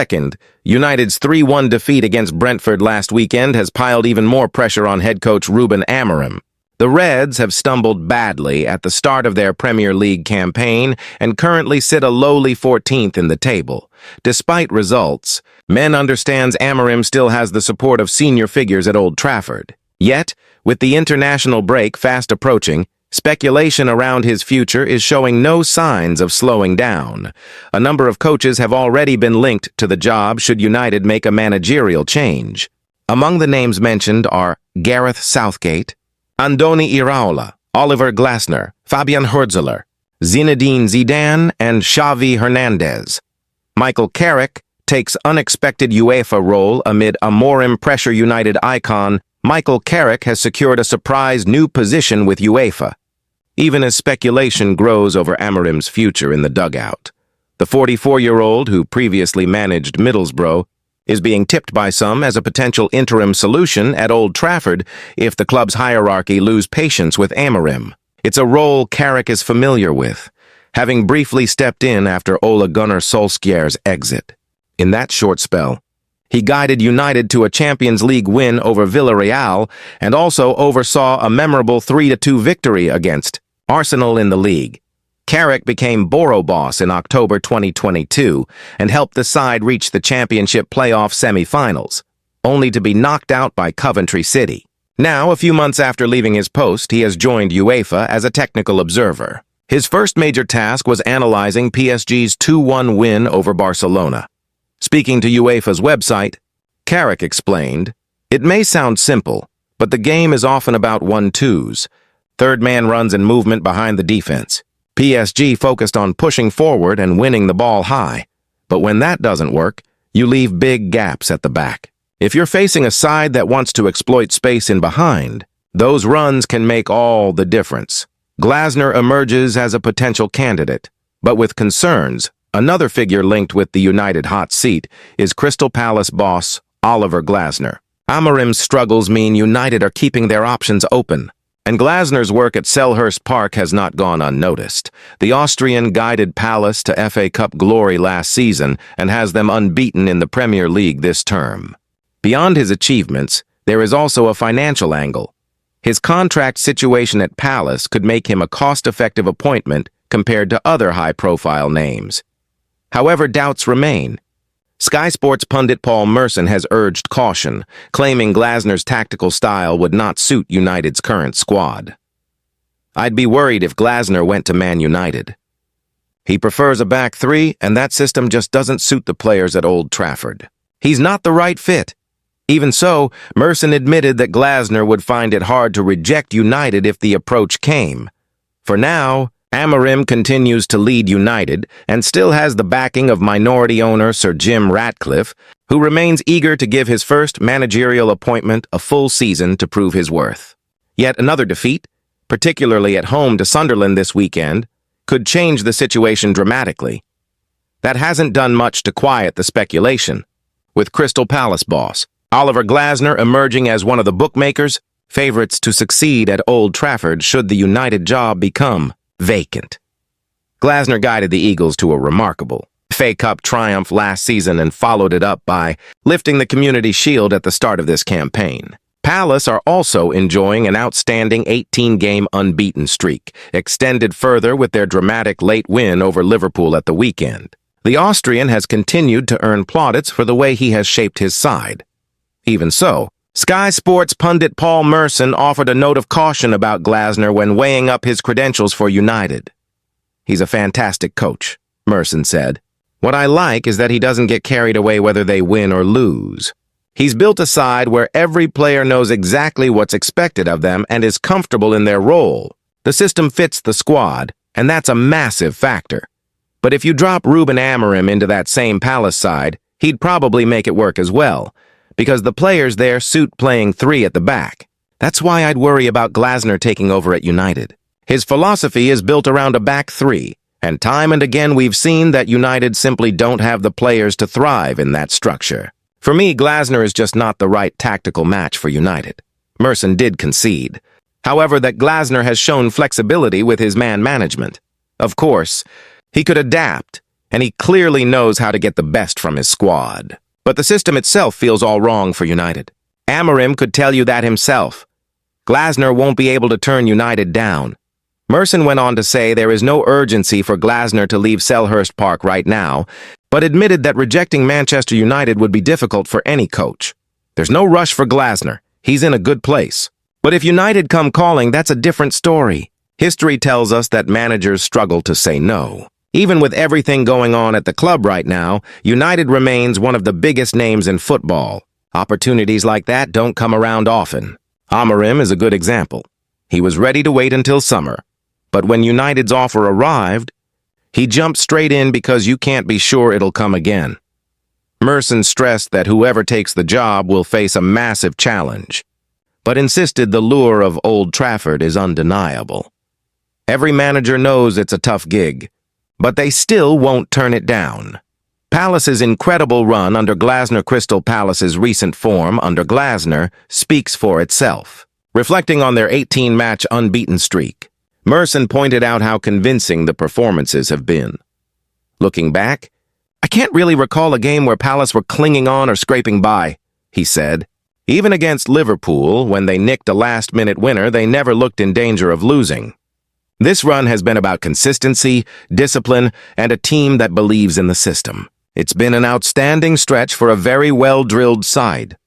Second, United's 3-1 defeat against Brentford last weekend has piled even more pressure on head coach Ruben Amorim. The Reds have stumbled badly at the start of their Premier League campaign and currently sit a lowly 14th in the table. Despite results, men understands Amorim still has the support of senior figures at Old Trafford. Yet, with the international break fast approaching, speculation around his future is showing no signs of slowing down. A number of coaches have already been linked to the job should United make a managerial change. Among the names mentioned are Gareth Southgate, Andoni Iraola, Oliver Glasner, Fabian Hürzeler, Zinedine Zidane, and Xavi Hernandez. Michael Carrick takes unexpected UEFA role amid Amorim pressure. United icon Michael Carrick has secured a surprise new position with UEFA, even as speculation grows over Amorim's future in the dugout. The 44-year-old, who previously managed Middlesbrough, is being tipped by some as a potential interim solution at Old Trafford if the club's hierarchy lose patience with Amorim. It's a role Carrick is familiar with, having briefly stepped in after Ole Gunnar Solskjaer's exit. In that short spell, he guided United to a Champions League win over Villarreal and also oversaw a memorable 3-2 victory against Arsenal in the league. Carrick became Boro boss in October 2022 and helped the side reach the championship playoff semi-finals, only to be knocked out by Coventry City. Now, a few months after leaving his post, he has joined UEFA as a technical observer. His first major task was analyzing PSG's 2-1 win over Barcelona. Speaking to UEFA's website, Carrick explained, "It may sound simple, but the game is often about 1-2s, third-man runs and movement behind the defense. PSG focused on pushing forward and winning the ball high, but when that doesn't work, you leave big gaps at the back. If you're facing a side that wants to exploit space in behind, those runs can make all the difference." Glasner emerges as a potential candidate, but with concerns. Another figure linked with the United hot seat is Crystal Palace boss Oliver Glasner. Amorim's struggles mean United are keeping their options open, and Glasner's work at Selhurst Park has not gone unnoticed. The Austrian guided Palace to FA Cup glory last season and has them unbeaten in the Premier League this term. Beyond his achievements, there is also a financial angle. His contract situation at Palace could make him a cost-effective appointment compared to other high-profile names. However, doubts remain. Sky Sports pundit Paul Merson has urged caution, claiming Glasner's tactical style would not suit United's current squad. "I'd be worried if Glasner went to Man United. He prefers a back three, and that system just doesn't suit the players at Old Trafford. He's not the right fit." Even so, Merson admitted that Glasner would find it hard to reject United if the approach came. For now, Amorim continues to lead United and still has the backing of minority owner Sir Jim Ratcliffe, who remains eager to give his first managerial appointment a full season to prove his worth. Yet another defeat, particularly at home to Sunderland this weekend, could change the situation dramatically. That hasn't done much to quiet the speculation, with Crystal Palace boss Oliver Glasner emerging as one of the bookmakers' favorites to succeed at Old Trafford should the United job become vacant. Glasner guided the Eagles to a remarkable FA Cup triumph last season and followed it up by lifting the Community Shield at the start of this campaign. Palace are also enjoying an outstanding 18-game unbeaten streak, extended further with their dramatic late win over Liverpool at the weekend. The Austrian has continued to earn plaudits for the way he has shaped his side. Even so, Sky Sports pundit Paul Merson offered a note of caution about Glasner when weighing up his credentials for United. "He's a fantastic coach," Merson said. "What I like is that he doesn't get carried away whether they win or lose. He's built a side where every player knows exactly what's expected of them and is comfortable in their role. The system fits the squad, and that's a massive factor. But if you drop Ruben Amorim into that same Palace side, he'd probably make it work as well, because the players there suit playing three at the back. That's why I'd worry about Glasner taking over at United. His philosophy is built around a back three, and time and again we've seen that United simply don't have the players to thrive in that structure. For me, Glasner is just not the right tactical match for United." Merson did concede, however, that Glasner has shown flexibility with his man management. Of course, he could adapt and he clearly knows how to get the best from his squad. But the system itself feels all wrong for United. Amorim could tell you that himself. Glasner won't be able to turn United down. Merson went on to say there is no urgency for Glasner to leave Selhurst Park right now, but admitted that rejecting Manchester United would be difficult for any coach. There's no rush for Glasner. He's in a good place. But if United come calling, that's a different story. History tells us that managers struggle to say no. Even with everything going on at the club right now, United remains one of the biggest names in football. Opportunities like that don't come around often. Amorim is a good example. He was ready to wait until summer, but when United's offer arrived, he jumped straight in because you can't be sure it'll come again. Merson stressed that whoever takes the job will face a massive challenge, but insisted the lure of Old Trafford is undeniable. Every manager knows it's a tough gig, but they still won't turn it down. Palace's incredible run under Glasner, Crystal Palace's recent form under Glasner, speaks for itself. Reflecting on their 18-match unbeaten streak, Merson pointed out how convincing the performances have been. Looking back, I can't really recall a game where Palace were clinging on or scraping by, he said. Even against Liverpool, when they nicked a last-minute winner, they never looked in danger of losing. This run has been about consistency, discipline, and a team that believes in the system. It's been an outstanding stretch for a very well-drilled side.